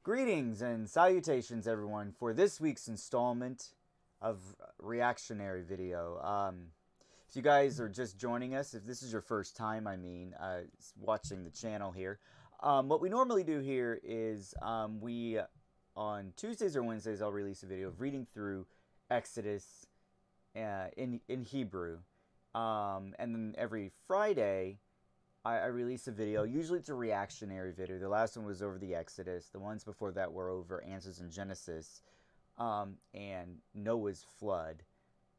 Greetings and salutations, everyone, for this week's installment of Reactionary Video. If you guys are just joining us, if this is your first time, watching the channel here, what we normally do here is on Tuesdays or Wednesdays, I'll release a video of reading through Exodus in Hebrew. And then every Friday, I release a video. Usually it's a reactionary video. The last one was over the Exodus. The ones before that were over Answers in Genesis and Noah's flood.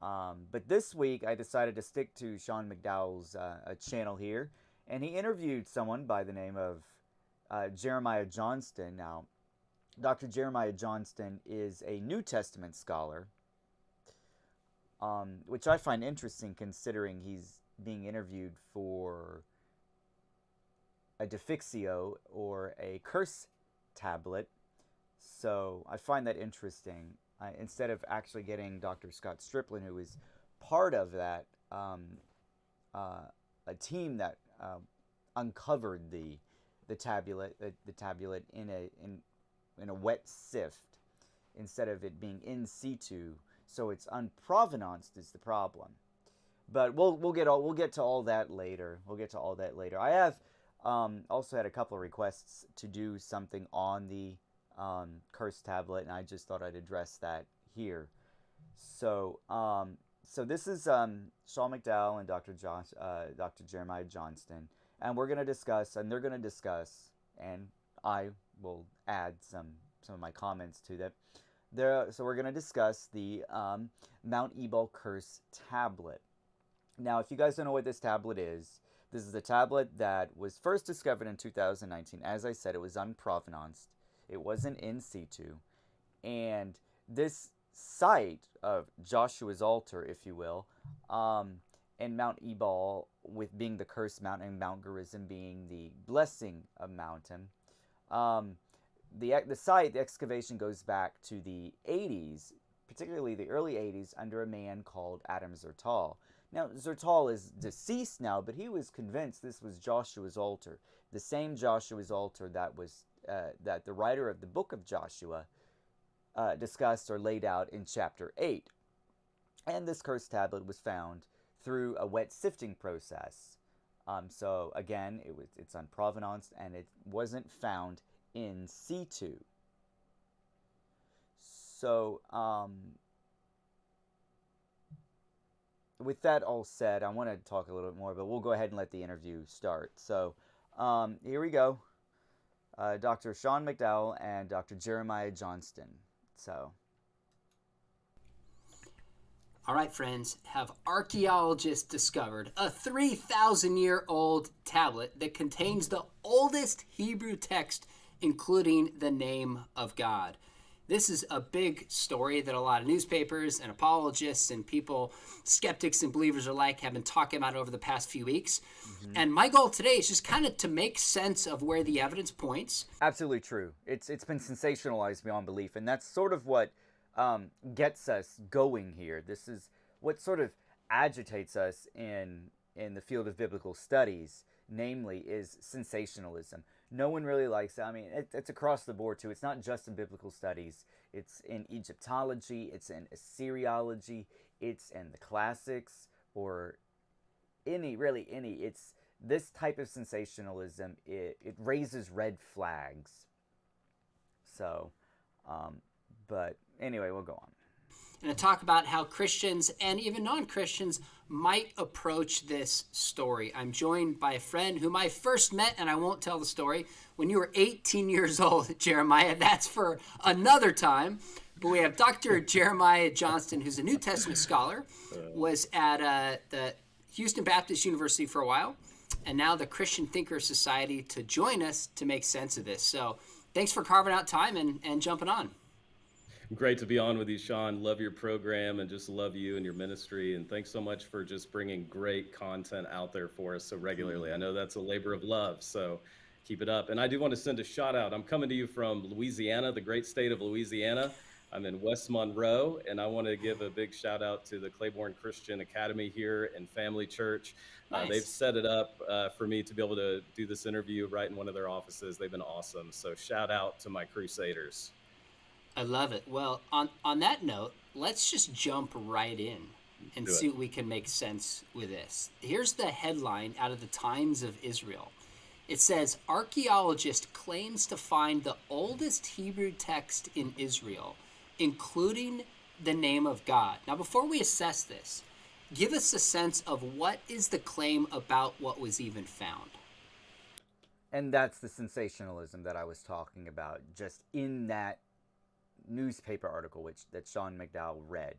But this week I decided to stick to Sean McDowell's channel here. And he interviewed someone by the name of Jeremiah Johnston. Now, Dr. Jeremiah Johnston is a New Testament scholar, which I find interesting considering he's being interviewed for a defixio or a curse tablet. So I find that interesting. Instead of actually getting Dr. Scott Striplin, who is part of that, a team that uncovered the tablet in a wet sift, instead of it being in situ, so it's unprovenanced is the problem. But we'll get to all that later. I have also had a couple of requests to do something on the curse tablet, and I just thought I'd address that here. So this is Sean McDowell and Dr. Jeremiah Johnston, and we're going to discuss, and they're going to discuss, and I will add some of my comments to that. So we're going to discuss the Mount Ebal curse tablet. Now, if you guys don't know what this tablet is, this is a tablet that was first discovered in 2019. As I said, it was unprovenanced. It wasn't in situ. And this site of Joshua's altar, if you will, and Mount Ebal with being the cursed mountain and Mount Gerizim being the blessing of mountain, the site, the excavation goes back to the 80s, particularly the early 80s, under a man called Adam Zertal. Now, Zertal is deceased now, but he was convinced this was Joshua's altar, the same Joshua's altar that was that the writer of the book of Joshua discussed or laid out in chapter 8. And this cursed tablet was found through a wet sifting process. So again, it's unprovenanced, and it wasn't found in situ. So with that all said, I want to talk a little bit more, but we'll go ahead and let the interview start. So here we go. Dr. Sean McDowell and Dr. Jeremiah Johnston. So. All right, friends, have archaeologists discovered a 3,000-year-old tablet that contains the oldest Hebrew text, including the name of God. This is a big story that a lot of newspapers and apologists and people, skeptics and believers alike, have been talking about over the past few weeks. Mm-hmm. And my goal today is just kind of to make sense of where the evidence points. Absolutely true. It's been sensationalized beyond belief, and that's sort of what gets us going here. This is what sort of agitates us in the field of biblical studies, namely is sensationalism. No one really likes it. I mean, it's across the board too. It's not just in biblical studies. It's in Egyptology, it's in Assyriology, it's in the classics, or any. It's this type of sensationalism, it raises red flags. So, but anyway, we'll go on. And to talk about how Christians and even non-Christians might approach this story. I'm joined by a friend whom I first met, and I won't tell the story, when you were 18 years old, Jeremiah. That's for another time. But we have Dr. Jeremiah Johnston, who's a New Testament scholar, was at the Houston Baptist University for a while, and now the Christian Thinker Society, to join us to make sense of this. So thanks for carving out time and jumping on. Great to be on with you, Sean. Love your program and just love you and your ministry. And thanks so much for just bringing great content out there for us so regularly. I know that's a labor of love, so keep it up. And I do want to send a shout out. I'm coming to you from Louisiana, the great state of Louisiana. I'm in West Monroe, and I want to give a big shout out to the Claiborne Christian Academy here and Family Church. They've Nice. set it up for me to be able to do this interview right in one of their offices. They've been awesome. So shout out to my Crusaders. I love it. Well, on that note, let's just jump right in and Do it. see what we can make sense with this. Here's the headline out of the Times of Israel. It says, archaeologist claims to find the oldest Hebrew text in Israel, including the name of God. Now, before we assess this, give us a sense of what is the claim about what was even found. And that's the sensationalism that I was talking about, just in that newspaper article that Sean McDowell read.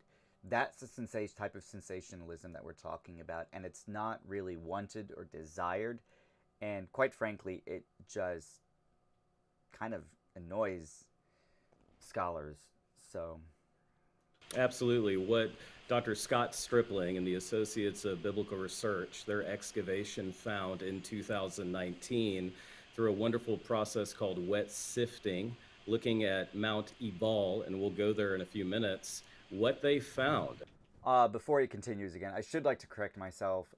That's the type of sensationalism that we're talking about, and it's not really wanted or desired. And quite frankly, it just kind of annoys scholars. So, Absolutely. What Dr. Scott Stripling and the Associates of Biblical Research, their excavation found in 2019 through a wonderful process called wet sifting, looking at Mount Ebal, and we'll go there in a few minutes, what they found. before he continues again, I should like to correct myself.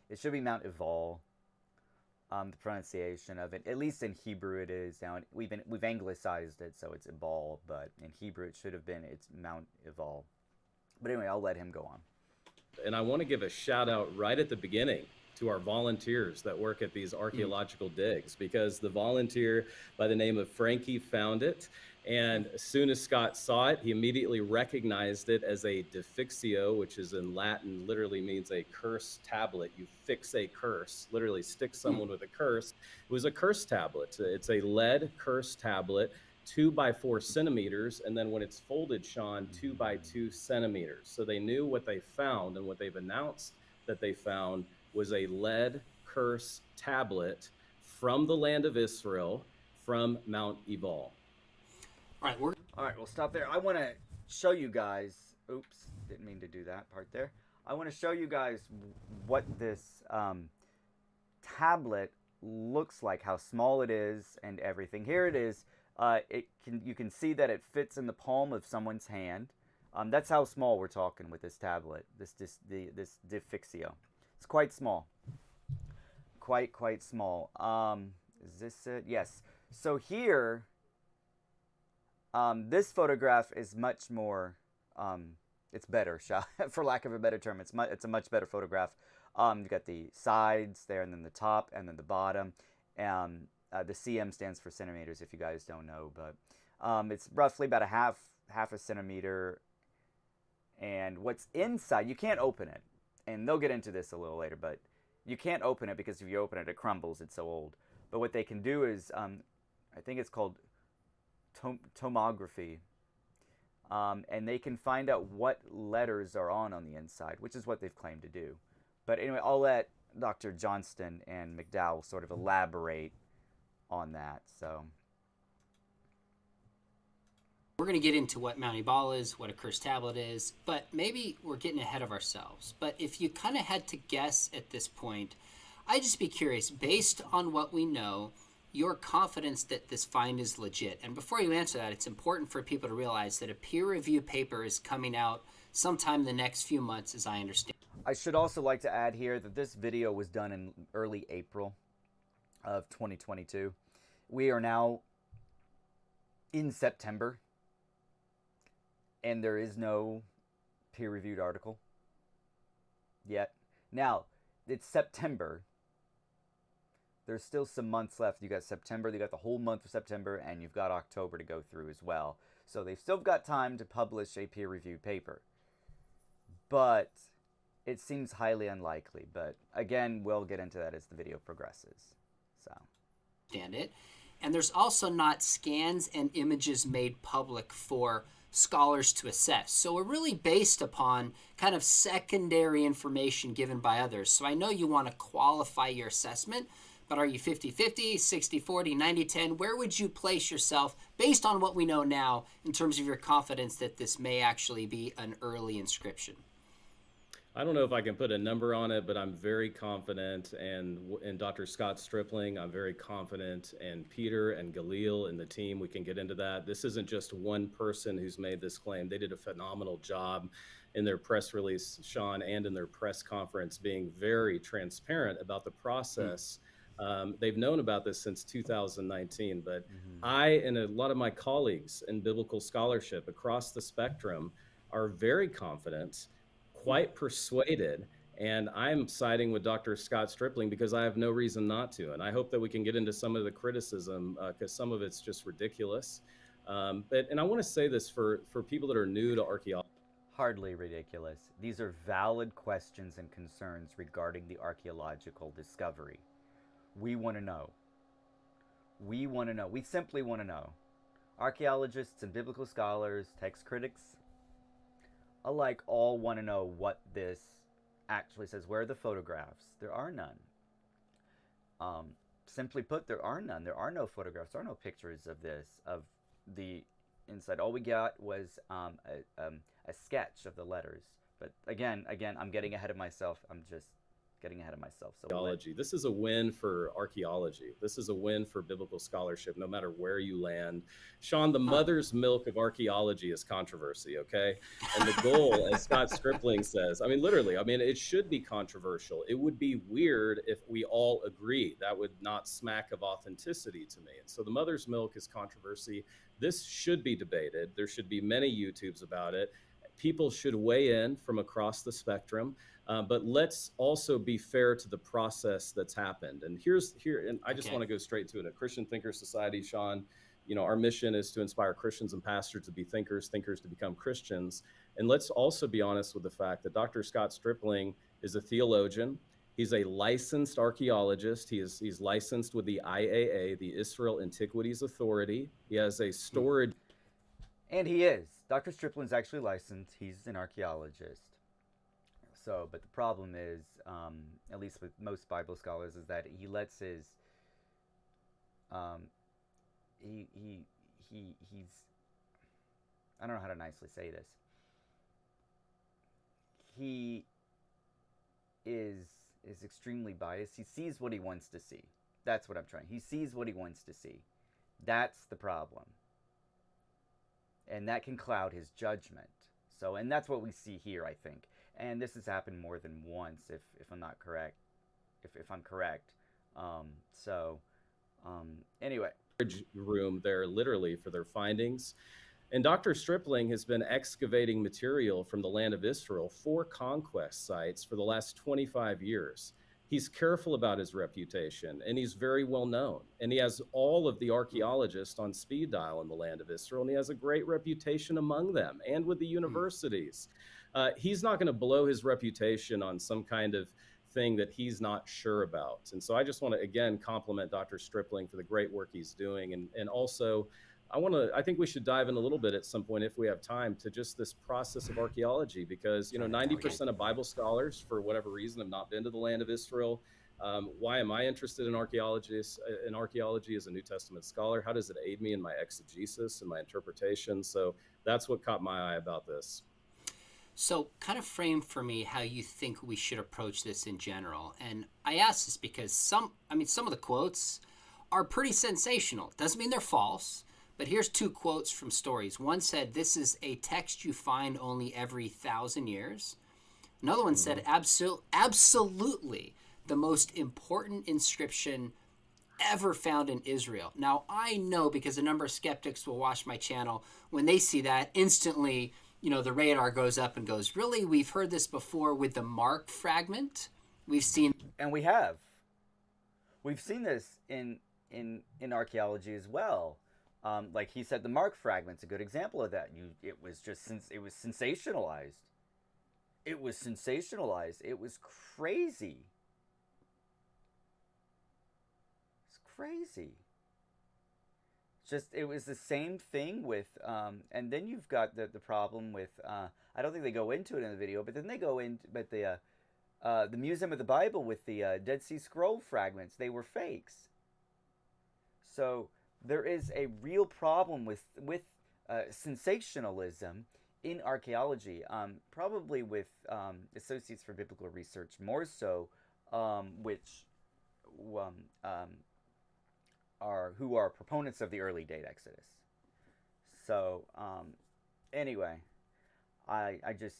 It should be Mount Ebal. The pronunciation of it, at least in Hebrew, it is. Now we've anglicized it, so it's Ebal, but in Hebrew it should have been it's Mount Ebal. But anyway, I'll let him go on. And I want to give a shout out right at the beginning to our volunteers that work at these archaeological digs, because the volunteer by the name of Frankie found it. And as soon as Scott saw it, he immediately recognized it as a defixio, which is in Latin, literally means a curse tablet. You fix a curse, literally stick someone with a curse. It was a curse tablet. It's a lead curse tablet, 2 by 4 centimeters. And then when it's folded, Sean, 2 by 2 centimeters. So they knew what they found, and what they've announced that they found was a lead curse tablet from the land of Israel, from Mount Ebal. All right, We'll stop there. I want to show you guys. Oops, didn't mean to do that part there. I want to show you guys what this tablet looks like, how small it is, and everything. Here it is. You can see that it fits in the palm of someone's hand. That's how small we're talking with this tablet. This defixio. It's quite small. Quite small. Is this it? Yes. So here. This photograph is much more, it's better, for lack of a better term. It's a much better photograph. You got the sides there, and then the top, and then the bottom. The cm stands for centimeters, if you guys don't know, but it's roughly about a half a centimeter. And what's inside, you can't open it. And they'll get into this a little later, but you can't open it because if you open it, it crumbles. It's so old. But what they can do is, I think it's called tomography, and they can find out what letters are on the inside, which is what they've claimed to do. But anyway, I'll let Dr. Johnston and McDowell sort of elaborate on that. So we're going to get into what Mount Ebal is, what a cursed tablet is, but maybe we're getting ahead of ourselves. But if you kind of had to guess at this point, I'd just be curious, based on what we know, your confidence that this find is legit. And before you answer that, it's important for people to realize that a peer-reviewed paper is coming out sometime in the next few months, as I understand. I should also like to add here that this video was done in early April of 2022. We are now in September, and there is no peer-reviewed article yet. Now, it's September. There's still some months left. You got September, you got the whole month of September, and you've got October to go through as well. So they've still got time to publish a peer-reviewed paper. But it seems highly unlikely. But again, we'll get into that as the video progresses. So, Understand it. And there's also not scans and images made public for scholars to assess. So we're really based upon kind of secondary information given by others. So I know you want to qualify your assessment, but are you 50-50, 60-40, 90-10? Where would you place yourself based on what we know now in terms of your confidence that this may actually be an early inscription? I don't know if I can put a number on it, but I'm very confident, and in Dr. Scott Stripling, I'm very confident, and Peter and Galil and the team, we can get into that. This isn't just one person who's made this claim. They did a phenomenal job in their press release, Sean, and in their press conference, being very transparent about the process. They've known about this since 2019, but Mm-hmm. I and a lot of my colleagues in biblical scholarship across the spectrum are very confident, quite persuaded, and I'm siding with Dr. Scott Stripling because I have no reason not to. And I hope that we can get into some of the criticism because some of it's just ridiculous. And I want to say this for people that are new to archaeology. Hardly ridiculous. These are valid questions and concerns regarding the archaeological discovery. We want to know. We want to know. We simply want to know. Archaeologists and biblical scholars, text critics alike, all want to know what this actually says. Where are the photographs? There are none. Simply put, there are none. There are no photographs. There are no pictures of this, of the inside. All we got was a sketch of the letters. But again, I'm getting ahead of myself. I'm just getting ahead of myself. So Archaeology. This is a win for archaeology. This is a win for biblical scholarship, no matter where you land. Sean, the mother's milk of archaeology is controversy, okay? And the goal, as Scott Stripling says, I mean, literally, I mean, it should be controversial. It would be weird if we all agree. That would not smack of authenticity to me. And so the mother's milk is controversy. This should be debated. There should be many YouTubes about it. People should weigh in from across the spectrum. But let's also be fair to the process that's happened. And and I just want to go straight to it. A Christian Thinker Society, Sean, you know, our mission is to inspire Christians and pastors to be thinkers, thinkers to become Christians. And let's also be honest with the fact that Dr. Scott Stripling is a theologian. He's a licensed archaeologist. He's licensed with the IAA, the Israel Antiquities Authority. He has a storage. And he is. Dr. Stripling's actually licensed. He's an archaeologist. So, but the problem is, at least with most Bible scholars, is that he lets his, he's, I don't know how to nicely say this. He is extremely biased. He sees what he wants to see. That's what I'm trying. He sees what he wants to see. That's the problem. And that can cloud his judgment. So, and that's what we see here, I think. And this has happened more than once, if I'm not correct, if I'm correct. Anyway. Room there literally for their findings. And Dr. Stripling has been excavating material from the land of Israel for conquest sites for the last 25 years. He's careful about his reputation, and he's very well known. And he has all of the archaeologists on speed dial in the land of Israel, and he has a great reputation among them and with the universities. He's not going to blow his reputation on some kind of thing that he's not sure about. And so I just want to, again, compliment Dr. Stripling for the great work he's doing. And also, I think we should dive in a little bit at some point, if we have time, to just this process of archaeology, because, 90% of Bible scholars, for whatever reason, have not been to the land of Israel. Why am I interested in archaeology as a New Testament scholar? How does it aid me in my exegesis and my interpretation? So that's what caught my eye about this. So kind of frame for me how you think we should approach this in general. And I ask this because some of the quotes are pretty sensational. Doesn't mean they're false, but here's two quotes from stories. One said, "This is a text you find only every 1,000 years." Another one said, absolutely the most important inscription ever found in Israel. Now, I know, because a number of skeptics will watch my channel, when they see that, instantly, the radar goes up and goes, really? We've heard this before with the Mark fragment. We've seen... And we've seen this in archaeology as well. Like he said, the Mark fragment's a good example of that. It was sensationalized. It was sensationalized. It was crazy. It's crazy. It was the same thing with, and then you've got the problem with, I don't think they go into it in the video, but then they go in, but the Museum of the Bible with the Dead Sea Scroll fragments, they were fakes. So there is a real problem with sensationalism in archaeology, probably with Associates for Biblical Research more so, which um, um, are who are proponents of the early date Exodus. So anyway, I just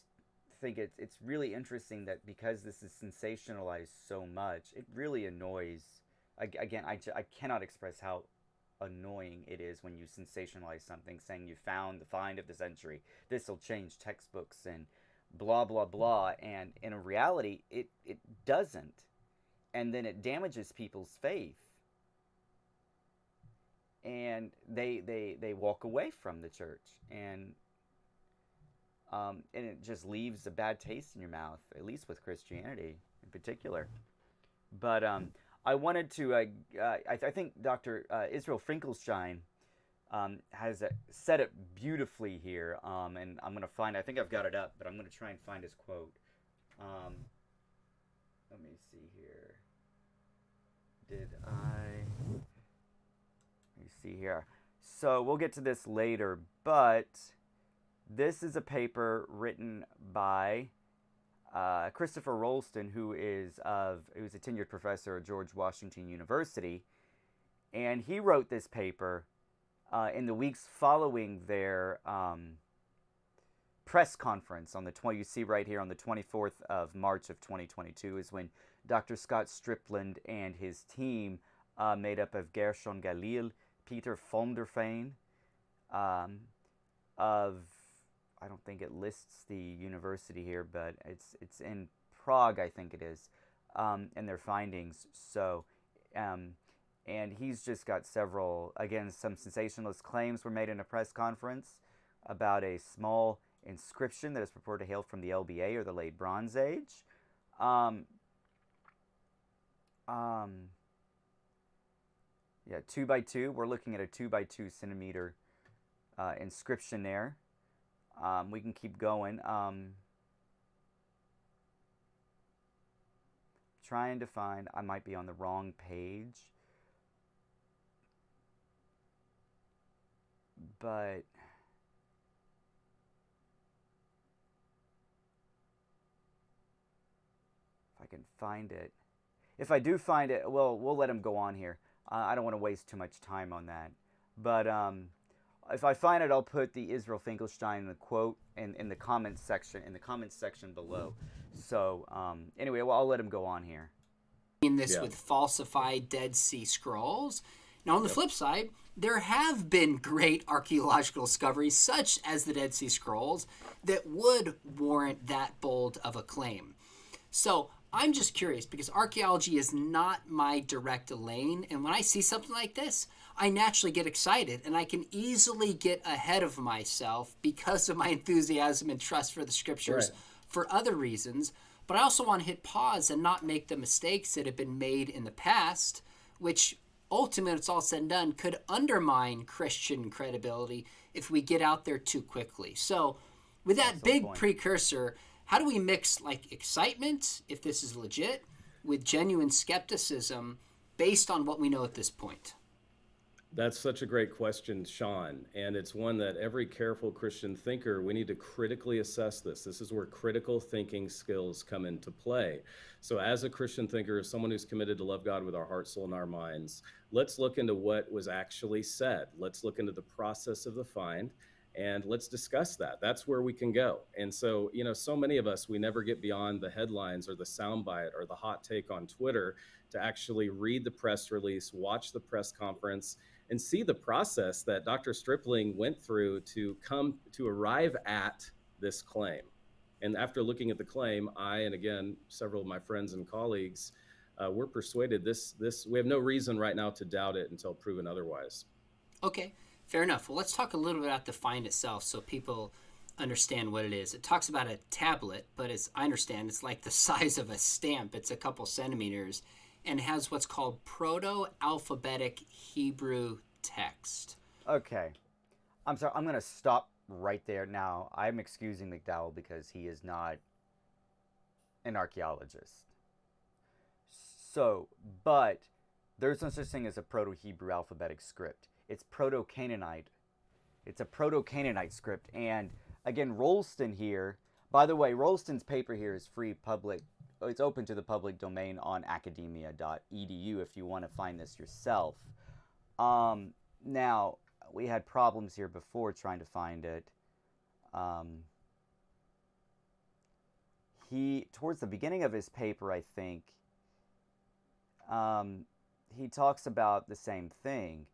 think it's really interesting that because this is sensationalized so much, it really annoys. Again, I cannot express how annoying it is when you sensationalize something, saying you found the find of the century. This will change textbooks and blah blah blah, and in reality, it doesn't, and then it damages people's faith, and they walk away from the church, and it just leaves a bad taste in your mouth, at least with Christianity in particular. But I wanted to, I think Dr. Israel Finkelstein has said it beautifully here, and I'm going to find, I think I've got it up, but I'm going to try and find his quote. Let me see here. Let me see here. So we'll get to this later, but this is a paper written by Christopher Rolston, who's a tenured professor at George Washington University, and he wrote this paper in the weeks following their press conference on you see right here on the 24th of March of 2022 is when Dr. Scott Strickland and his team, made up of Gershon Galil, Peter von der Fein, of, I don't think it lists the university here, but it's in Prague, I think it is, and their findings. So, and he's just got several, again, some sensationalist claims were made in a press conference about a small inscription that is purported to hail from the LBA or the Late Bronze Age. Yeah, 2 by 2. We're looking at a 2 by 2 centimeter inscription there. We can keep going. Trying to find, I might be on the wrong page, but if I can find it. If I do find it, well, we'll let him go on here. I don't want to waste too much time on that. But if I find it, I'll put the Israel Finkelstein quote in the comments section below. So anyway, well, I'll let him go on here. This with falsified Dead Sea Scrolls. Now, on the flip side, there have been great archaeological discoveries, such as the Dead Sea Scrolls, that would warrant that bold of a claim. So I'm just curious, because archaeology is not my direct lane, and when I see something like this, I naturally get excited, and I can easily get ahead of myself because of my enthusiasm and trust for the scriptures for other reasons. But I also want to hit pause and not make the mistakes that have been made in the past, which ultimately, it's all said and done, could undermine Christian credibility if we get out there too quickly. So with that big precursor, how do we mix like excitement, if this is legit, with genuine skepticism based on what we know at this point? That's such a great question, Sean. And it's one that every careful Christian thinker, we need to critically assess this. This is where critical thinking skills come into play. So as a Christian thinker, someone who's committed to love God with our heart, soul, and our minds, let's look into what was actually said. Let's look into the process of the find, and let's discuss that. That's where we can go. And so, so many of us, we never get beyond the headlines or the soundbite or the hot take on Twitter to actually read the press release, watch the press conference, and see the process that Dr. Stripling went through to arrive at this claim. And after looking at the claim, I, and again, several of my friends and colleagues, we're persuaded we have no reason right now to doubt it until proven otherwise. Okay, fair enough. Well, let's talk a little bit about the find itself so people understand what it is. It talks about a tablet, but as I understand, it's like the size of a stamp. It's a couple centimeters, and has what's called Proto-Alphabetic Hebrew text. Okay. I'm sorry. I'm going to stop right there now. I'm excusing McDowell because he is not an archaeologist. So, but there's no such thing as a Proto-Hebrew alphabetic script. It's Proto-Canaanite. It's a Proto-Canaanite script. And again, Rolston here. By the way, Rolston's paper here is free public. It's open to the public domain on academia.edu if you want to find this yourself. Now, we had problems here before trying to find it. Towards the beginning of his paper, I think, he talks about the same thing.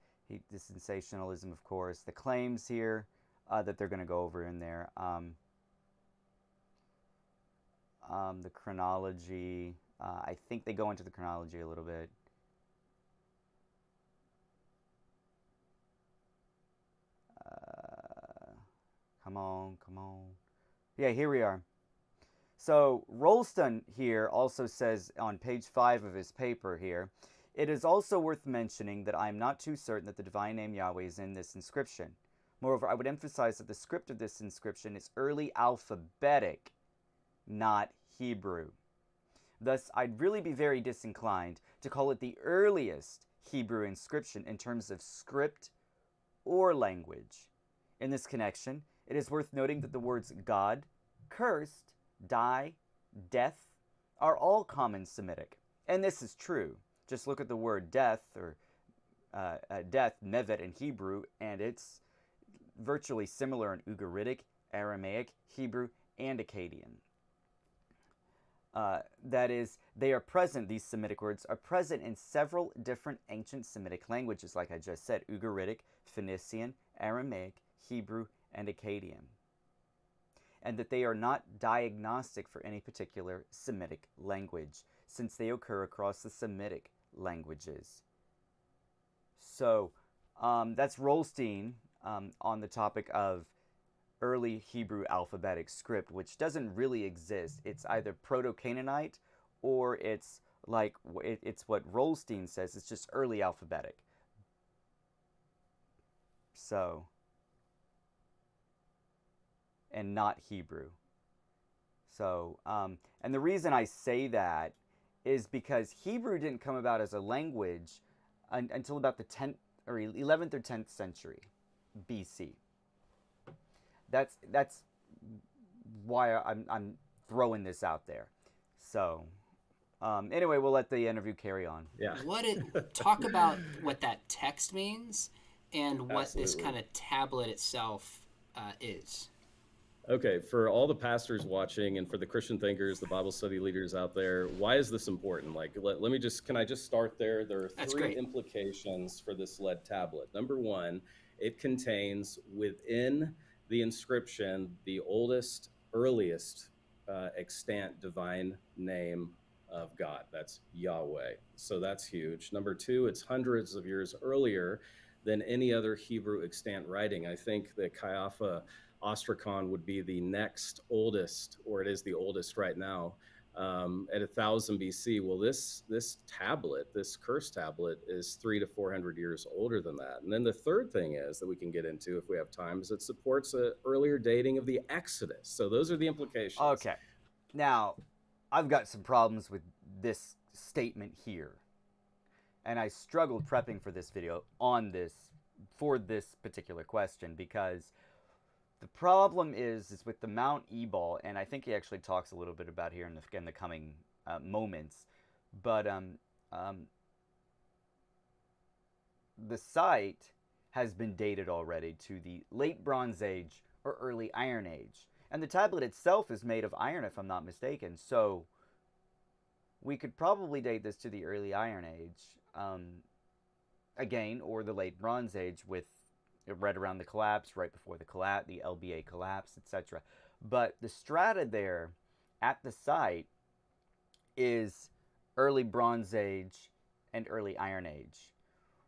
The sensationalism, of course, the claims here that they're going to go over in there. The chronology. I think they go into the chronology a little bit. Come on. Yeah, here we are. So Rolston here also says on page 5 of his paper here, it is also worth mentioning that I am not too certain that the divine name Yahweh is in this inscription. Moreover, I would emphasize that the script of this inscription is early alphabetic, not Hebrew. Thus, I'd really be very disinclined to call it the earliest Hebrew inscription in terms of script or language. In this connection, it is worth noting that the words God, cursed, die, death are all common Semitic. And this is true. Just look at the word death, or death, mevet in Hebrew, and it's virtually similar in Ugaritic, Aramaic, Hebrew, and Akkadian. That is, they are present, these Semitic words are present in several different ancient Semitic languages, like I just said, Ugaritic, Phoenician, Aramaic, Hebrew, and Akkadian. And that they are not diagnostic for any particular Semitic language, since they occur across the Semitic languages. So, that's Rolstein on the topic of early Hebrew alphabetic script, which doesn't really exist. It's either Proto-Canaanite or it's like, it's what Rolstein says, it's just early alphabetic. So, and not Hebrew. So, and the reason I say that is because Hebrew didn't come about as a language until about the 10th or 11th or 10th century BC. That's why I'm throwing this out there. So, anyway, we'll let the interview carry on. Yeah. Talk about what that text means and what Absolutely. this kind of tablet itself is. Okay, for all the pastors watching and for the Christian thinkers, the Bible study leaders out there, why is this important? Like, can I just start there? There are That's three great. implications for this lead tablet. Number one, it contains within the inscription the oldest, earliest extant divine name of God. That's Yahweh. So that's huge. Number two, it's hundreds of years earlier than any other Hebrew extant writing. I think that Caiapha Ostracon would be the next oldest, or it is the oldest right now, at 1000 BC. Well, this tablet, this curse tablet, is 300 to 400 years older than that. And then the third thing is that we can get into if we have time is it supports an earlier dating of the Exodus. So those are the implications. Okay. Now, I've got some problems with this statement here. And I struggled prepping for this video for this particular question, because the problem is with the Mount Ebal, and I think he actually talks a little bit about here in the coming moments, but the site has been dated already to the Late Bronze Age or Early Iron Age. And the tablet itself is made of iron, if I'm not mistaken, so we could probably date this to the Early Iron Age, again, or the Late Bronze Age, with right around the collapse, right before the collapse, the LBA collapse, etc. But the strata there at the site is Early Bronze Age and Early Iron Age.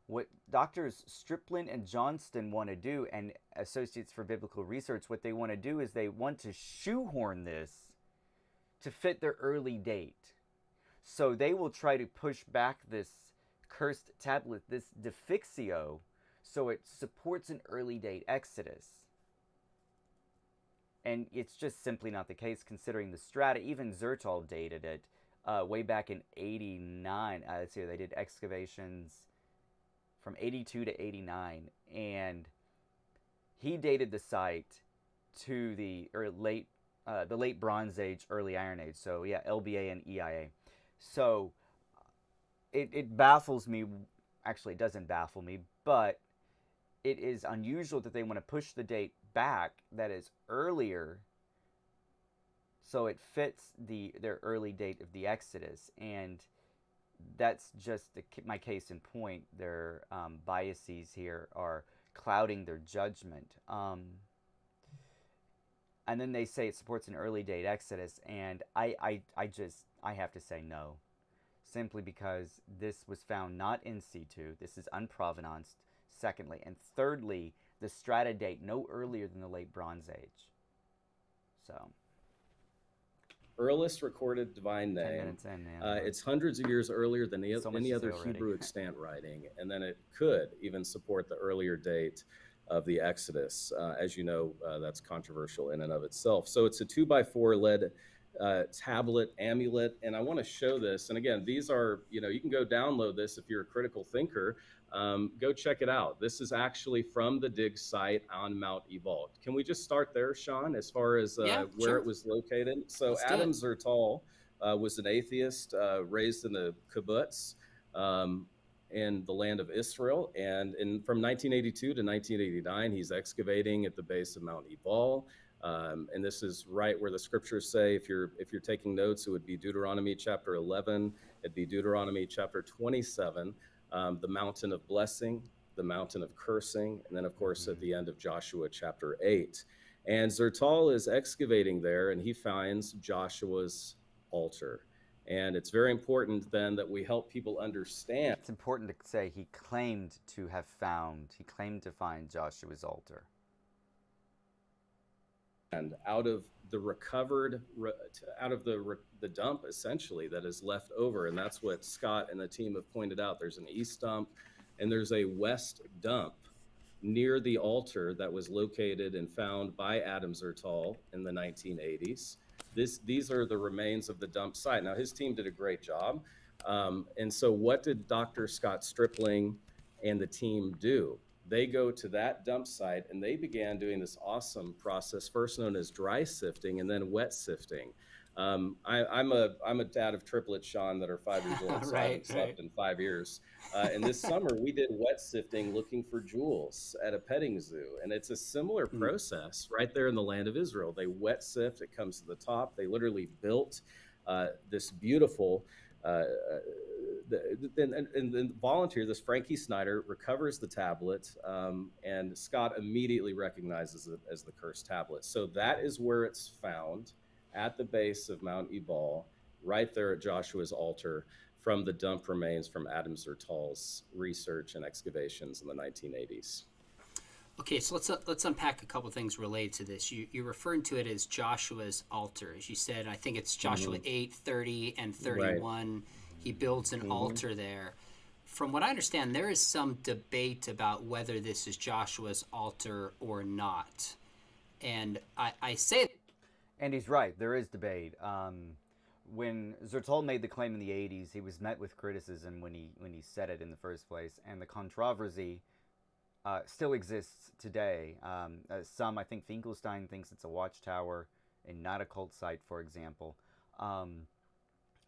What Drs Striplin and Johnston want to do, and Associates for Biblical Research, what they want to do is they want to shoehorn this to fit their early date. So they will try to push back this cursed tablet, this defixio, so it supports an early date Exodus. And it's just simply not the case, considering the strata. Even Zertal dated it way back in 89. Let's see, they did excavations from 82 to 89. And he dated the site to the late Bronze Age, early Iron Age. So yeah, LBA and EIA. So it baffles me. Actually, it doesn't baffle me, but it is unusual that they want to push the date back that is earlier, so it fits their early date of the Exodus. And that's just my case in point. Their biases here are clouding their judgment. And then they say it supports an early date Exodus, and I have to say no, simply because this was found not in situ. This is unprovenanced. Secondly, and thirdly, the strata date no earlier than the late Bronze Age. So. Earliest recorded divine 10 name. minutes in, man. It's hundreds of years earlier than So much any to other say already. Hebrew extant writing, and then it could even support the earlier date of the Exodus. As you know, that's controversial in and of itself. So it's a 2x4 lead tablet amulet, and I want to show this. And again, these are, you can go download this if you're a critical thinker. Go check it out. This is actually from the dig site on Mount Ebal. Can we just start there, Sean, as far as Yeah, where sure. it was located? So Let's do Adam it. Zertal was an atheist raised in the kibbutz in the land of Israel. And from 1982 to 1989, he's excavating at the base of Mount Ebal. And this is right where the scriptures say, if you're taking notes, it would be Deuteronomy chapter 11, it'd be Deuteronomy chapter 27, the mountain of blessing, the mountain of cursing, and then of course at the end of Joshua chapter 8. And Zertal is excavating there, and he finds Joshua's altar. And it's very important then that we help people understand. It's important to say he claimed to find Joshua's altar. And out of the recovered, out of the dump essentially that is left over, and that's what Scott and the team have pointed out. There's an east dump and there's a west dump near the altar that was located and found by Adam Zertal in the 1980s. These are the remains of the dump site. Now his team did a great job. And so what did Dr. Scott Stripling and the team do? They go to that dump site and they began doing this awesome process, first known as dry sifting and then wet sifting. I'm a dad of triplets, Sean, that are 5 years old, so I haven't slept in 5 years. And this summer we did wet sifting looking for jewels at a petting zoo. And it's a similar process right there in the land of Israel. They wet sift, it comes to the top. They literally built this beautiful the volunteer, this Frankie Snyder, recovers the tablet, and Scott immediately recognizes it as the cursed tablet. So that is where it's found, at the base of Mount Ebal, right there at Joshua's altar, from the dump remains from Adam Zertal's research and excavations in the 1980s. Okay, so let's unpack a couple things related to this. You're referring to it as Joshua's altar, as you said. I think it's Joshua 8, 30, and 31. Right. He builds an altar there. From what I understand, there is some debate about whether this is Joshua's altar or not. And I say... And he's right, there is debate. When Zertal made the claim in the 80s, he was met with criticism when he said it in the first place. And the controversy still exists today. I think Finkelstein thinks it's a watchtower and not a cult site, for example.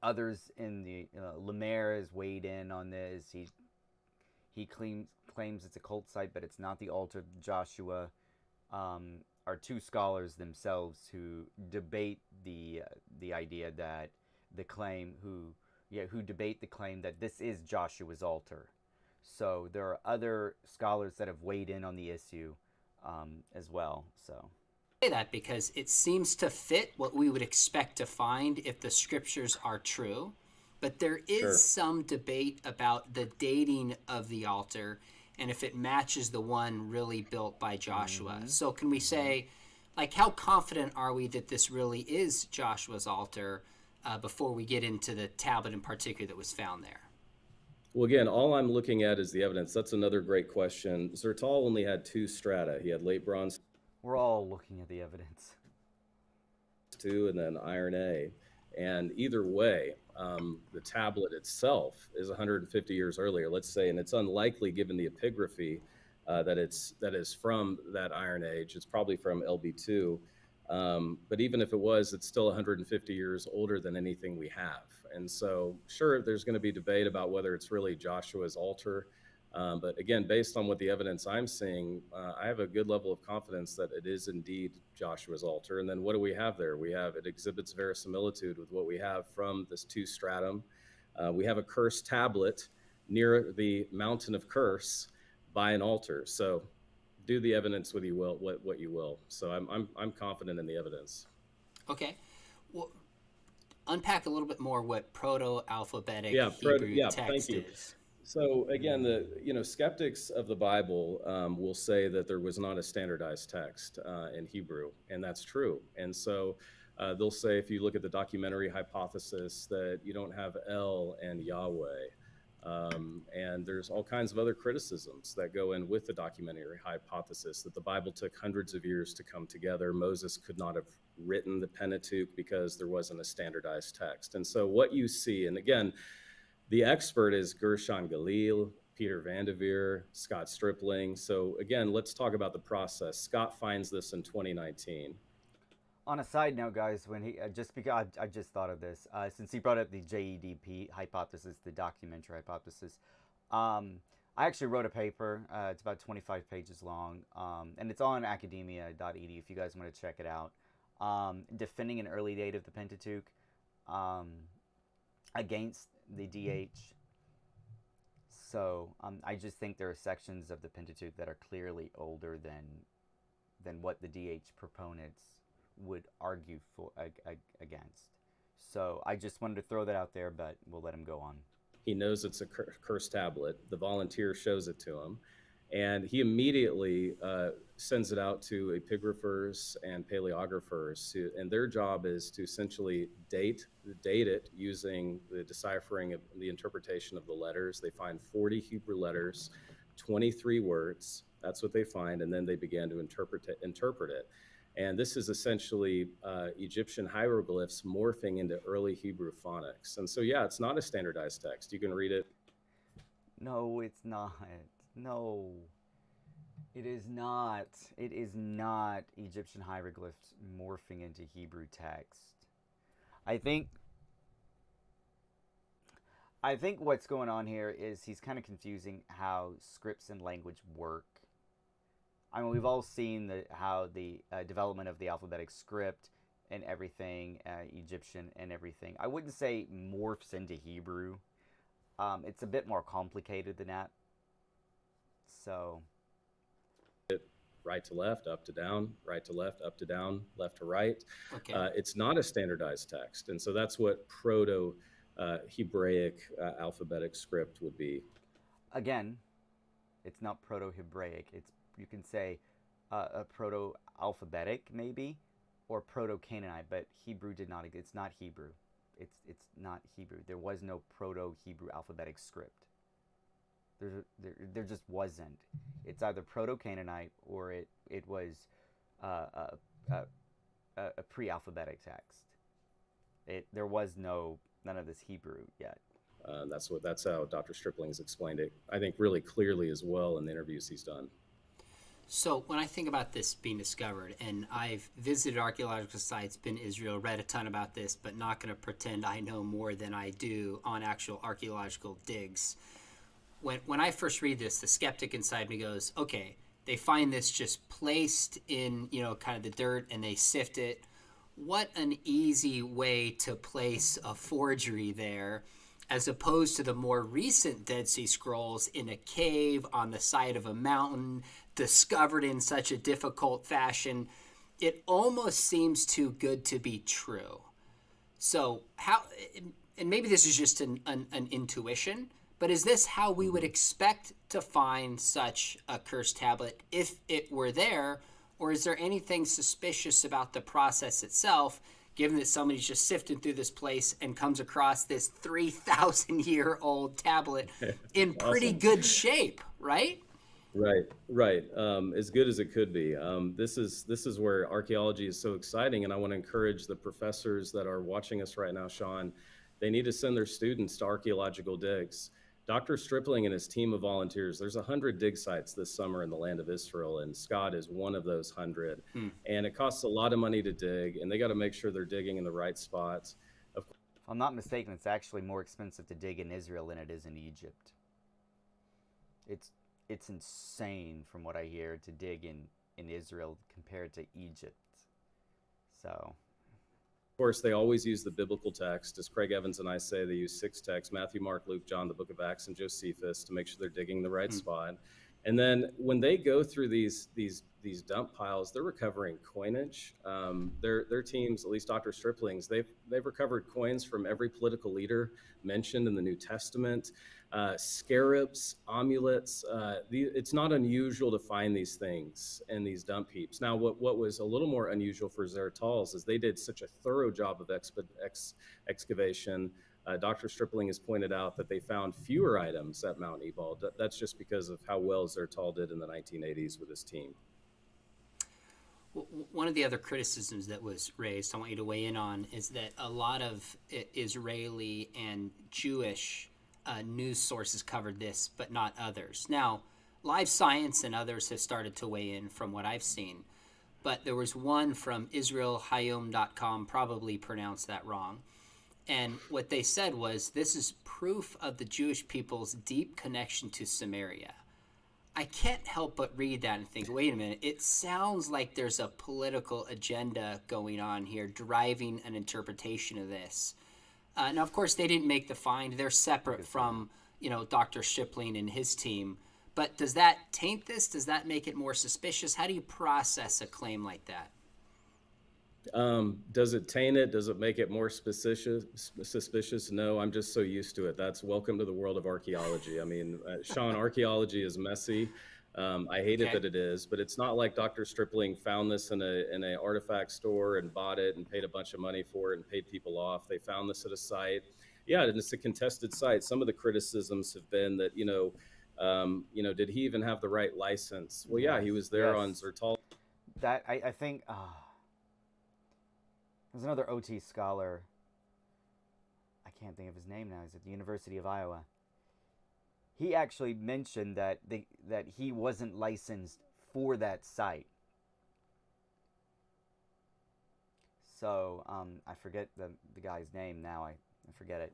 Others in the Lemaire has weighed in on this. He claims it's a cult site, but it's not the altar of Joshua. Are two scholars themselves who debate the idea that who debate the claim that this is Joshua's altar. So there are other scholars that have weighed in on the issue as well. So. Say that because it seems to fit what we would expect to find if the scriptures are true, but there is some debate about the dating of the altar and if it matches the one really built by Joshua. So can we say, like, how confident are we that this really is Joshua's altar before we get into the tablet in particular that was found there? Well, again, all I'm looking at is the evidence. That's another great question. Zertal only had 2 strata. He had late bronze. We're all looking at the evidence. 2 and then iron A. And either way, the tablet itself is 150 years earlier, let's say, and it's unlikely given the epigraphy that is from that Iron Age. It's probably from LB2. But even if it was, it's still 150 years older than anything we have. And so, sure, there's going to be debate about whether it's really Joshua's altar. But again, based on what the evidence I'm seeing, I have a good level of confidence that it is indeed Joshua's altar. And then what do we have there? It exhibits verisimilitude with what we have from this two stratum. We have a cursed tablet near the mountain of curse by an altar. So do the evidence with you will what you will. So I'm confident in the evidence. Okay. Well, unpack a little bit more what proto-alphabetic Hebrew text thank you. is. So again, the skeptics of the Bible will say that there was not a standardized text in Hebrew, and that's true. And so they'll say, if you look at the documentary hypothesis, that you don't have El and Yahweh. And there's all kinds of other criticisms that go in with the documentary hypothesis, that the Bible took hundreds of years to come together. Moses could not have written the Pentateuch because there wasn't a standardized text. And so what you see, and again, the expert is Gershon Galil, Peter Vandeveer, Scott Stripling. So again, let's talk about the process. Scott finds this in 2019. On a side note, guys, when he just because I just thought of this, since he brought up the JEDP hypothesis, the documentary hypothesis, I actually wrote a paper. It's about 25 pages long, and it's on academia.edu if you guys want to check it out. Defending an early date of the Pentateuch against the DH. So I just think there are sections of the Pentateuch that are clearly older than what the DH proponents would argue for against. So I just wanted to throw that out there, but we'll let him go on. He knows it's a cursed tablet. The volunteer shows it to him, and he immediately sends it out to epigraphers and paleographers, and their job is to essentially date it using the deciphering of the interpretation of the letters. They find 40 Hebrew letters, 23 words. That's what they find, and then they began to interpret it. And this is essentially Egyptian hieroglyphs morphing into early Hebrew phonics. And so, yeah, it's not a standardized text. You can read it. No, it's not. No. It is not. It is not Egyptian hieroglyphs morphing into Hebrew text. I think what's going on here is he's kind of confusing how scripts and language work. I mean, we've all seen how the development of the alphabetic script and everything, Egyptian and everything. I wouldn't say morphs into Hebrew. It's a bit more complicated than that. So, right to left, up to down, right to left, up to down, left to right. Okay. It's not a standardized text. And so that's what Proto-Hebraic alphabetic script would be. Again, it's not Proto-Hebraic. You can say a Proto-Alphabetic maybe, or Proto-Canaanite, but Hebrew did not. It's not Hebrew. It's not Hebrew. There was no Proto-Hebrew alphabetic script. There just wasn't. It's either Proto-Canaanite or it was a pre-alphabetic text. There was none of this Hebrew yet. That's how Dr. Stripling's explained it, I think, really clearly as well in the interviews he's done. So when I think about this being discovered, and I've visited archaeological sites, been to Israel, read a ton about this, but not going to pretend I know more than I do on actual archaeological digs. When I first read this, the skeptic inside me goes, okay, they find this just placed in, kind of the dirt, and they sift it. What an easy way to place a forgery there, as opposed to the more recent Dead Sea Scrolls in a cave on the side of a mountain, discovered in such a difficult fashion. It almost seems too good to be true. So how, and maybe this is just an intuition, but is this how we would expect to find such a cursed tablet if it were there? Or is there anything suspicious about the process itself, given that somebody's just sifting through this place and comes across this 3,000-year-old tablet in pretty good shape, right? Right. As good as it could be. This is where archaeology is so exciting, and I want to encourage the professors that are watching us right now, Sean. They need to send their students to archaeological digs. Dr. Stripling and his team of volunteers, there's 100 dig sites this summer in the land of Israel, and Scott is one of those 100. Hmm. And it costs a lot of money to dig, and they got to make sure they're digging in the right spots. Of If I'm not mistaken, it's actually more expensive to dig in Israel than it is in Egypt. It's insane from what I hear to dig in Israel compared to Egypt. So course, they always use the biblical text. As Craig Evans and I say, they use 6 texts: Matthew, Mark, Luke, John, the book of Acts, and Josephus, to make sure they're digging the right spot. And then when they go through these dump piles, they're recovering coinage. Their teams, at least Dr. Stripling's, they've recovered coins from every political leader mentioned in the New Testament. Scarabs, amulets. It's not unusual to find these things in these dump heaps. Now, what was a little more unusual for Zertal's is they did such a thorough job of excavation. Dr. Stripling has pointed out that they found fewer items at Mount Ebal. That's just because of how well Zertal did in the 1980s with his team. One of the other criticisms that was raised, I want you to weigh in on, is that a lot of Israeli and Jewish news sources covered this, but not others. Now, Live Science and others have started to weigh in from what I've seen, but there was one from IsraelHayom.com, probably pronounced that wrong. And what they said was, this is proof of the Jewish people's deep connection to Samaria. I can't help but read that and think, wait a minute, it sounds like there's a political agenda going on here driving an interpretation of this. Now, of course, they didn't make the find. They're separate from, Dr. Stripling and his team. But does that taint this? Does that make it more suspicious? How do you process a claim like that? Does it taint it? Does it make it more suspicious? No, I'm just so used to it. That's welcome to the world of archaeology. I mean, Sean, archaeology is messy. I hate it that it is, but it's not like Dr. Stripling found this in an artifact store and bought it and paid a bunch of money for it and paid people off. They found this at a site. Yeah, and it's a contested site. Some of the criticisms have been that, did he even have the right license? Well, yeah, he was there on Zertal. That I think there's another OT scholar. I can't think of his name now. He's at the University of Iowa. He actually mentioned that he wasn't licensed for that site. So I forget the guy's name now. I forget it.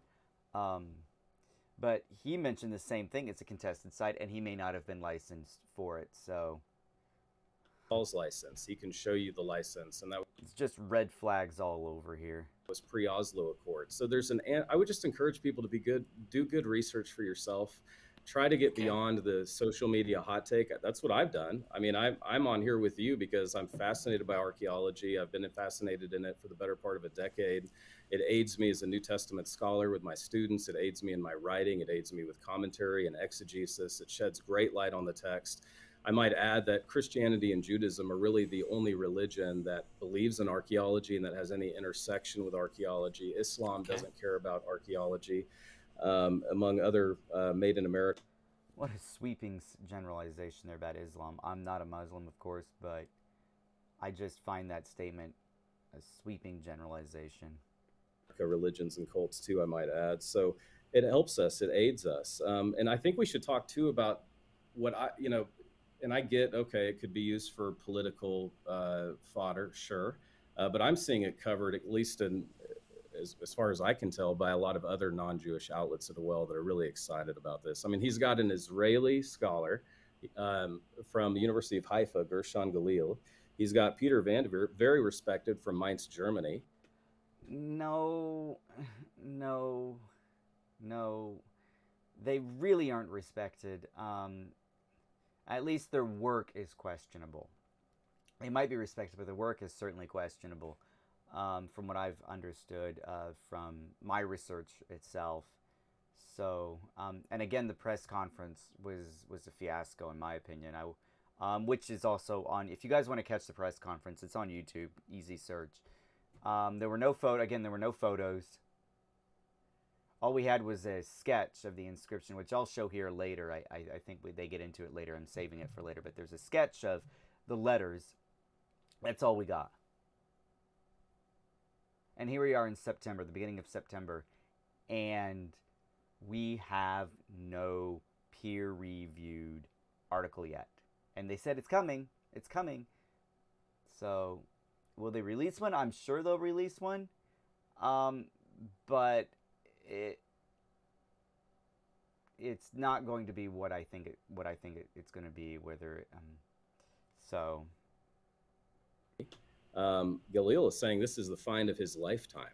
But he mentioned the same thing. It's a contested site, and he may not have been licensed for it. So license. He can show you the license, and that it's just red flags all over here. Was pre-Oslo Accord. So there's I would just encourage people to do good research for yourself. Try to get beyond the social media hot take. That's what I've done. I mean, I'm on here with you because I'm fascinated by archaeology. I've been fascinated in it for the better part of a decade. It aids me as a New Testament scholar with my students. It aids me in my writing. It aids me with commentary and exegesis. It sheds great light on the text. I might add that Christianity and Judaism are really the only religion that believes in archaeology and that has any intersection with archaeology. Islam doesn't care about archaeology, among other made in America. What a sweeping generalization there about Islam. I'm not a Muslim, of course, but I just find that statement a sweeping generalization. Religions and cults too, I might add. So it helps us, it aids us. And I think we should talk too about what and I get, it could be used for political fodder, sure. But I'm seeing it covered, at least as far as I can tell, by a lot of other non-Jewish outlets as well that are really excited about this. I mean, he's got an Israeli scholar from the University of Haifa, Gershon Galil. He's got Peter Vanderveer, very respected, from Mainz, Germany. No. They really aren't respected. At least their work is questionable. They might be respected, but their work is certainly questionable, from what I've understood from my research itself. So, and again, the press conference was a fiasco, in my opinion. Which is also on. If you guys want to catch the press conference, it's on YouTube. Easy search. There were no photos. All we had was a sketch of the inscription, which I'll show here later. I think they get into it later. I'm saving it for later. But there's a sketch of the letters. That's all we got. And here we are in September, the beginning of September. And we have no peer-reviewed article yet. And they said it's coming. It's coming. So, will they release one? I'm sure they'll release one. But it's not going to be what I think it's going to be. Whether so. Galil is saying this is the find of his lifetime.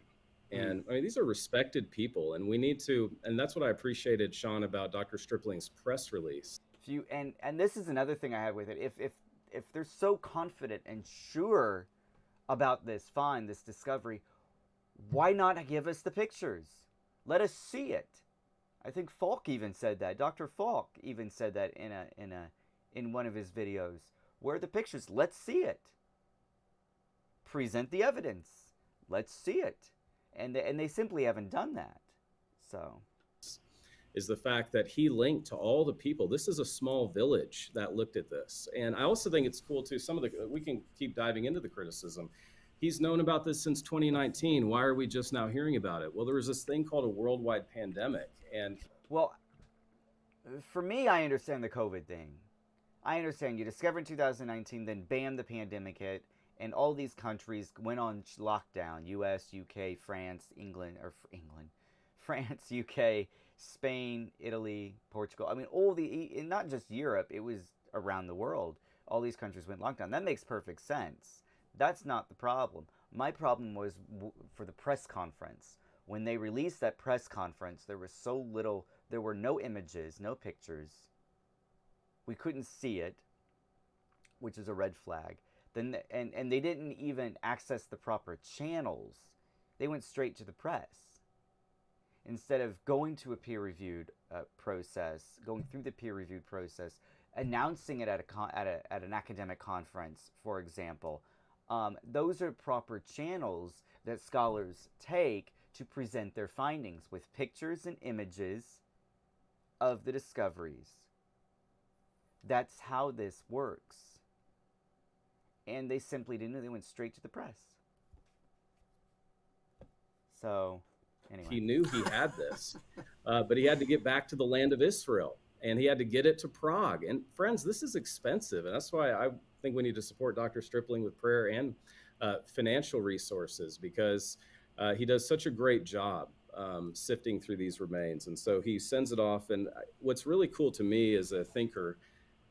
And I mean, these are respected people, and we need to, and that's what I appreciated, Sean, about Dr. Stripling's press release. And this is another thing I have with it. If they're so confident and sure about this find, this discovery, why not give us the pictures? Let us see it. I think Falk even said that. Dr. Falk even said that in one of his videos. Where are the pictures? Let's see it. Present the evidence. Let's see it. And they simply haven't done that. So, is the fact that he linked to all the people. This is a small village that looked at this. And I also think it's cool too, we can keep diving into the criticism. He's known about this since 2019. Why are we just now hearing about it? Well, there was this thing called a worldwide pandemic. And well, for me, I understand the COVID thing. I understand you discovered in 2019, then bam, the pandemic hit. And all these countries went on lockdown. US, UK, France, France, UK, Spain, Italy, Portugal. I mean, not just Europe, it was around the world. All these countries went lockdown. That makes perfect sense. That's not the problem. My problem was for the press conference. When they released that press conference, there was so little, there were no images, no pictures. We couldn't see it, which is a red flag. Then and they didn't even access the proper channels. They went straight to the press instead of going to a peer-reviewed process, going through the peer-reviewed process, announcing it at an academic conference, for example. Those are proper channels that scholars take to present their findings with pictures and images of the discoveries. That's how this works. And they simply didn't. They went straight to the press. So, anyway. He knew he had this, but he had to get back to the land of Israel, and he had to get it to Prague. And friends, this is expensive, and that's why I think we need to support Dr. Stripling with prayer and financial resources, because he does such a great job sifting through these remains. And so he sends it off. And what's really cool to me as a thinker,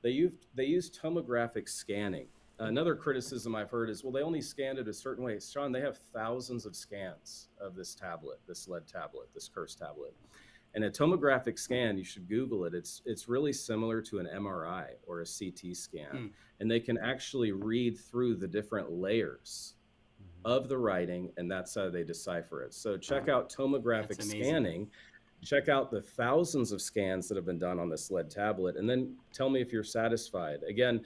they use tomographic scanning. Another criticism I've heard is, well, they only scanned it a certain way. Sean, they have thousands of scans of this tablet, this lead tablet, this cursed tablet. And a tomographic scan, you should Google it. It's really similar to an MRI or a CT scan. And they can actually read through the different layers of the writing, and that's how they decipher it. So check out tomographic scanning. Check out the thousands of scans that have been done on this lead tablet, and then tell me if you're satisfied. Again,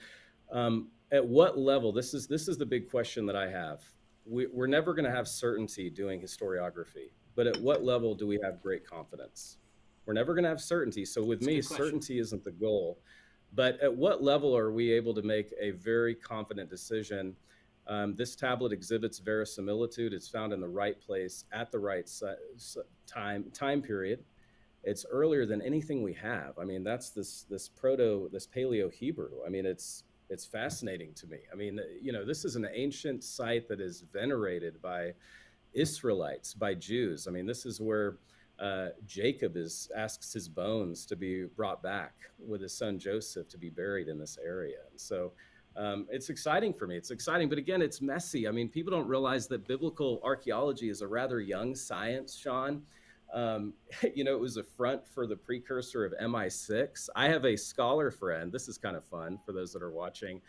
at what level, this is the big question that I have. We're never going to have certainty doing historiography, but at what level do we have great confidence? We're never going to have certainty. So with me, certainty isn't the goal, but at what level are we able to make a very confident decision? This tablet exhibits verisimilitude. It's found in the right place at the right time period. It's earlier than anything we have. I mean, that's this Paleo-Hebrew. I mean, it's fascinating to me. I mean, this is an ancient site that is venerated by Israelites, by Jews. I mean, this is where Jacob asks his bones to be brought back with his son Joseph to be buried in this area. And so it's exciting for me. It's exciting, but again, it's messy. I mean, people don't realize that biblical archaeology is a rather young science, Sean. It was a front for the precursor of MI6. I have a scholar friend, this is kind of fun for those that are watching,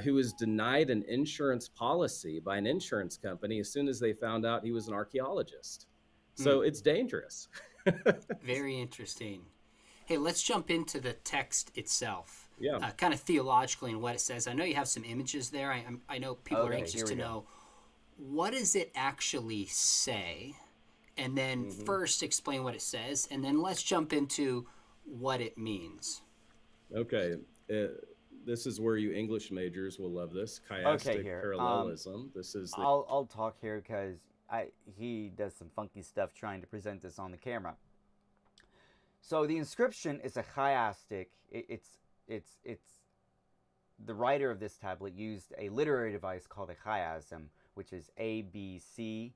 who was denied an insurance policy by an insurance company as soon as they found out he was an archaeologist. So it's dangerous. Very interesting. Hey, let's jump into the text itself. Yeah. Kind of theologically and what it says. I know you have some images there. I know people are anxious to know, what does it actually say? And then first explain what it says, and then let's jump into what it means. Okay. This is where you English majors will love this. Chiastic parallelism. This is. I'll talk here because he does some funky stuff trying to present this on the camera. So the inscription is a chiastic. It's the writer of this tablet used a literary device called a chiasm, which is ABCBA.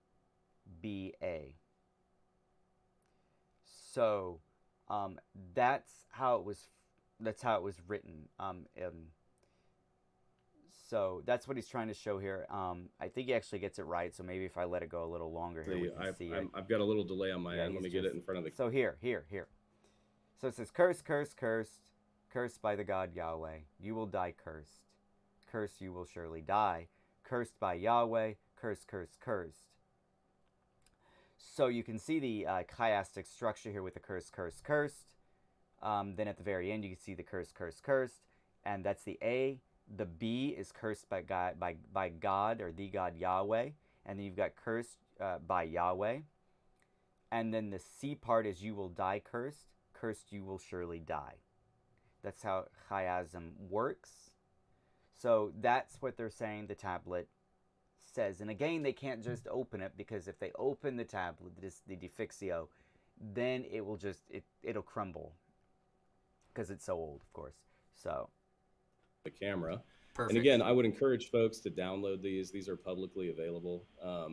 So that's how it was. That's how it was written. So that's what he's trying to show here. I think he actually gets it right. So maybe if I let it go a little longer here, we can see it. I've got a little delay on my end. Let me get it in front of the. So here. So it says, "Cursed, cursed by the God Yahweh. You will die cursed. Cursed, you will surely die. Cursed by Yahweh. Cursed. So you can see the chiastic structure here with the cursed. Then at the very end, you can see the cursed, and that's the A. The B is cursed by God or the God Yahweh, and then you've got cursed by Yahweh, and then the C part is you will die cursed. Cursed, you will surely die. That's how chiasm works. So that's what they're saying the tablet says. And again, they can't just open it, because if they open the tablet, the defixio, then it will just it'll crumble, because it's so old, of course. So the camera. Perfect. And again, I would encourage folks to download these. These are publicly available. Let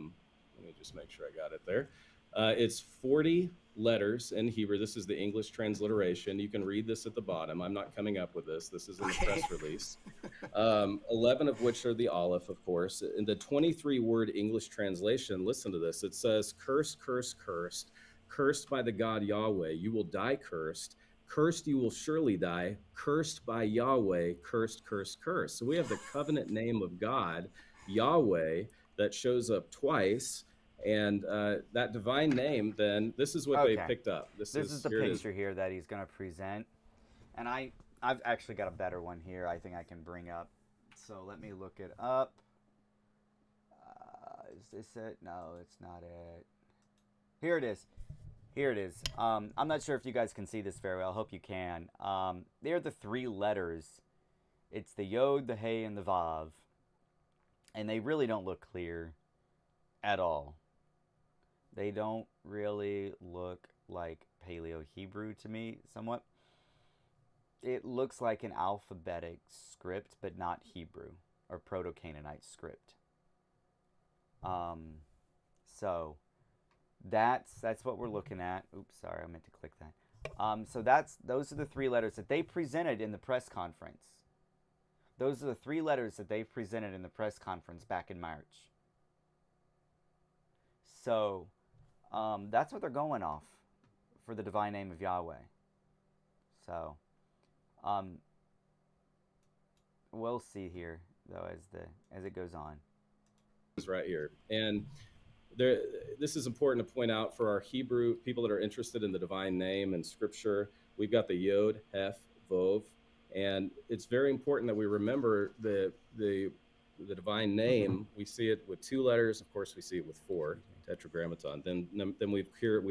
me just make sure I got it there. It's 40 letters in Hebrew. This is the English transliteration. You can read this at the bottom. I'm not coming up with this. This is in the press release. 11 of which are the Aleph, of course. In the 23-word English translation, listen to this. It says, cursed, cursed by the God Yahweh. You will die cursed. Cursed, you will surely die. Cursed by Yahweh. Cursed. So we have the covenant name of God, Yahweh, that shows up twice. And that divine name, then, this is what they picked up. This is the picture here that he's going to present. And I've actually got a better one here I think I can bring up. So let me look it up. Is this it? No, it's not it. Here it is. I'm not sure if you guys can see this very well. I hope you can. They're the three letters. It's the Yod, the Hey, and the Vav. And they really don't look clear at all. They don't really look like Paleo-Hebrew to me, somewhat. It looks like an alphabetic script, but not Hebrew, or Proto-Canaanite script. So that's what we're looking at. Oops, sorry, I meant to click that. So those are the three letters that they presented in the press conference. Those are the three letters that they presented in the press conference back in March. So that's what they're going off for the divine name of Yahweh. So we'll see here, though, as it goes on. Is right here, and this is important to point out for our Hebrew people that are interested in the divine name and scripture. We've got the Yod, Hef, Vov, and it's very important that we remember the divine name. We see it with two letters. Of course, we see it with four, tetragrammaton. Then we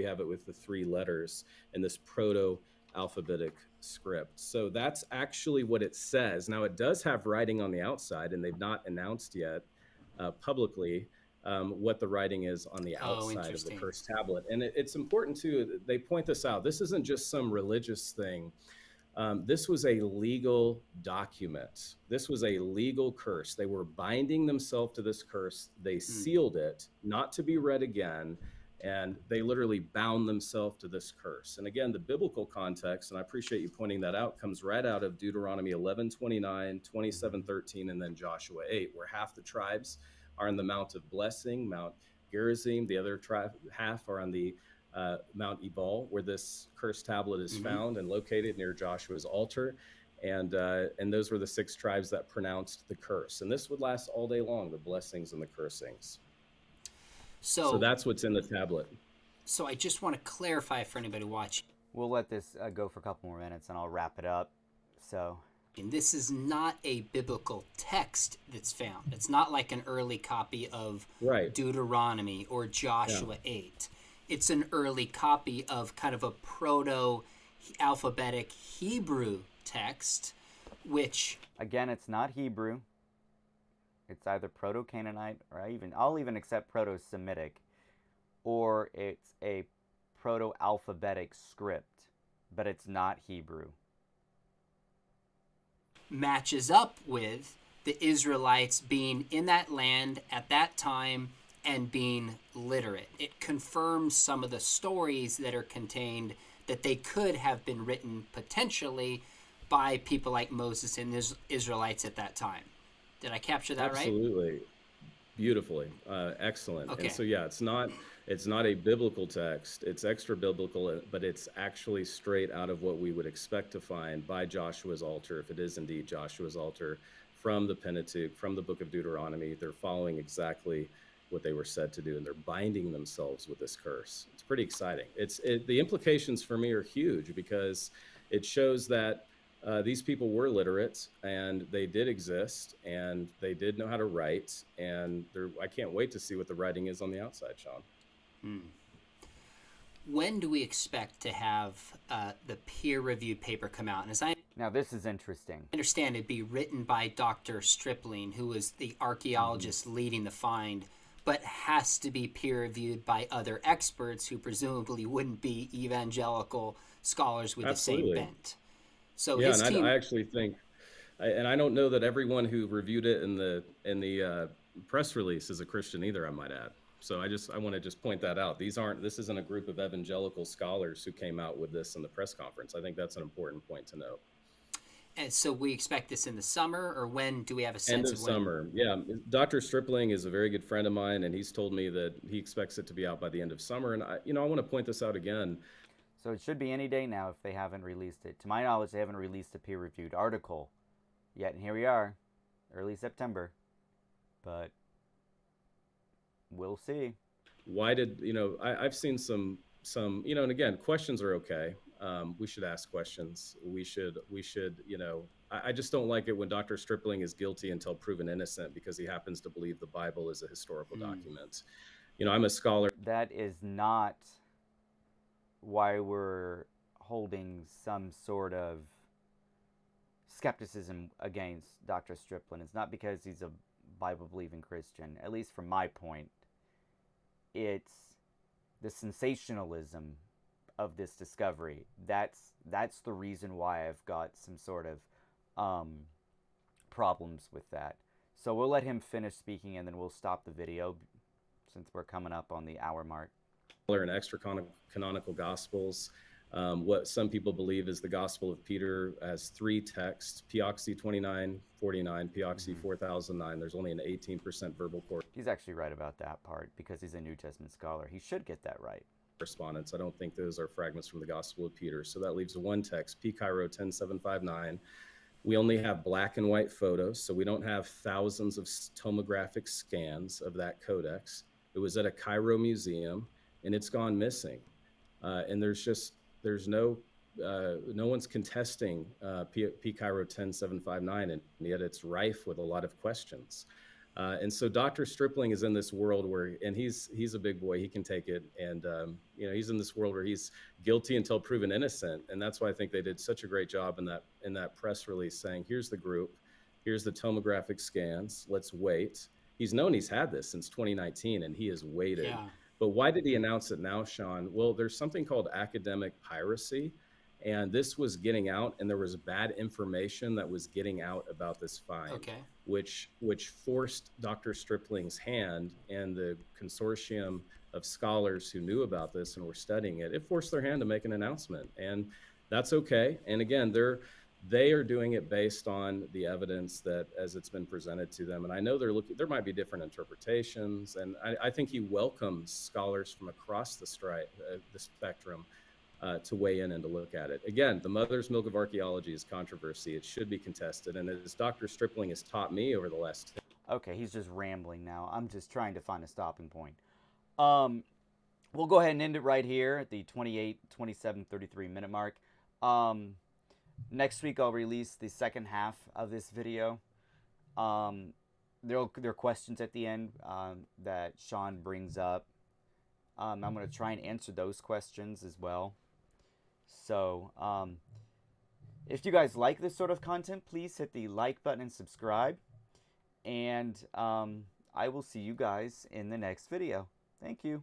have it with the three letters in this proto-alphabetic script. So that's actually what it says. Now, it does have writing on the outside, and they've not announced yet publicly what the writing is on the outside of the cursed tablet. And it's important, too, they point this out. This isn't just some religious thing. This was a legal document. This was a legal curse. They were binding themselves to this curse. They sealed it, not to be read again, and they literally bound themselves to this curse. And again, the biblical context, and I appreciate you pointing that out, comes right out of Deuteronomy 11:29, 27:13, and then Joshua 8, where half the tribes are on the Mount of Blessing, Mount Gerizim. The other half are on the Mount Ebal, where this cursed tablet is found and located near Joshua's altar. And those were the 6 tribes that pronounced the curse. And this would last all day long, the blessings and the cursings. So that's what's in the tablet. So I just want to clarify for anybody watching. We'll let this go for a couple more minutes, and I'll wrap it up. So, and this is not a biblical text that's found. It's not like an early copy of Deuteronomy or Joshua 8. It's an early copy of kind of a proto-alphabetic Hebrew text, which... Again, it's not Hebrew. It's either Proto-Canaanite, or I'll even accept Proto-Semitic, or it's a Proto-alphabetic script but it's not Hebrew. Matches up with the Israelites being in that land at that time and being literate. It confirms some of the stories that are contained that they could have been written potentially by people like Moses and the Israelites at that time. Did I capture that right? Absolutely. Beautifully. Excellent. Okay. And so, yeah, it's not a biblical text. It's extra biblical, but it's actually straight out of what we would expect to find by Joshua's altar, if it is indeed Joshua's altar, from the Pentateuch, from the book of Deuteronomy. They're following exactly what they were said to do, and they're binding themselves with this curse. It's pretty exciting. The implications for me are huge because it shows that these people were literate and they did exist and they did know how to write. And I can't wait to see what the writing is on the outside, Sean. When do we expect to have the peer-reviewed paper come out? And as I Now, this is interesting. understand, it'd be written by Dr. Stripling, who was the archaeologist leading the find, but has to be peer-reviewed by other experts who presumably wouldn't be evangelical scholars with Absolutely. the same bent. So Yeah, his and team... I actually think, and I don't know that everyone who reviewed it in the press release is a Christian either, I might add. So I want to just point that out. This isn't a group of evangelical scholars who came out with this in the press conference. I think that's an important point to note. And so we expect this in the summer, or when do we have a End sense of of when? summer. Yeah, Dr. Stripling is a very good friend of mine, and he's told me that he expects it to be out by the end of summer. And I want to point this out again. So it should be any day now if they haven't released it. To my knowledge, they haven't released a peer-reviewed article yet. And here we are, early September. But we'll see. Why did, I've seen some, and again, questions are okay. We should ask questions. We should, I just don't like it when Dr. Stripling is guilty until proven innocent because he happens to believe the Bible is a historical document. I'm a scholar. That is not why we're holding some sort of skepticism against Dr. Stripling. It's not because he's a Bible-believing Christian, at least from my point. It's the sensationalism of this discovery. That's the reason why I've got some sort of problems with that. So we'll let him finish speaking and then we'll stop the video since we're coming up on the hour mark. And extra canonical gospels. What some people believe is the Gospel of Peter has 3 texts: Pioxy 2949, Pioxy 4009. There's only an 18% verbal He's actually right about that part because he's a New Testament scholar. He should get that right. correspondence. I don't think those are fragments from the Gospel of Peter. So that leaves one text, P. Cairo 10759. We only have black and white photos, so we don't have thousands of tomographic scans of that codex. It was at a Cairo museum, and it's gone missing. And there's no one's contesting P. Cairo 10759, and yet it's rife with a lot of questions. And so Dr. Stripling is in this world and he's a big boy, he can take it. And, he's in this world where he's guilty until proven innocent. And that's why I think they did such a great job in that press release saying, here's the group, here's the tomographic scans, let's wait. He's known he's had this since 2019 and he has waited. Yeah. But why did he announce it now, Sean? Well, there's something called academic piracy. And this was getting out, and there was bad information that was getting out about this find, which forced Dr. Stripling's hand and the consortium of scholars who knew about this and were studying it. It forced their hand to make an announcement, and that's okay. And again, they are doing it based on the evidence that as it's been presented to them. And I know there might be different interpretations, and I think he welcomes scholars from across the spectrum to weigh in and to look at it. Again, the mother's milk of archaeology is controversy. It should be contested. And as Dr. Stripling has taught me over the last... Okay, he's just rambling now. I'm just trying to find a stopping point. We'll go ahead and end it right here at the 28, 27, 33 minute mark. Next week, I'll release the second half of this video. There are questions at the end that Sean brings up. I'm going to try and answer those questions as well. So, if you guys like this sort of content, please hit the like button and subscribe. And I will see you guys in the next video. Thank you.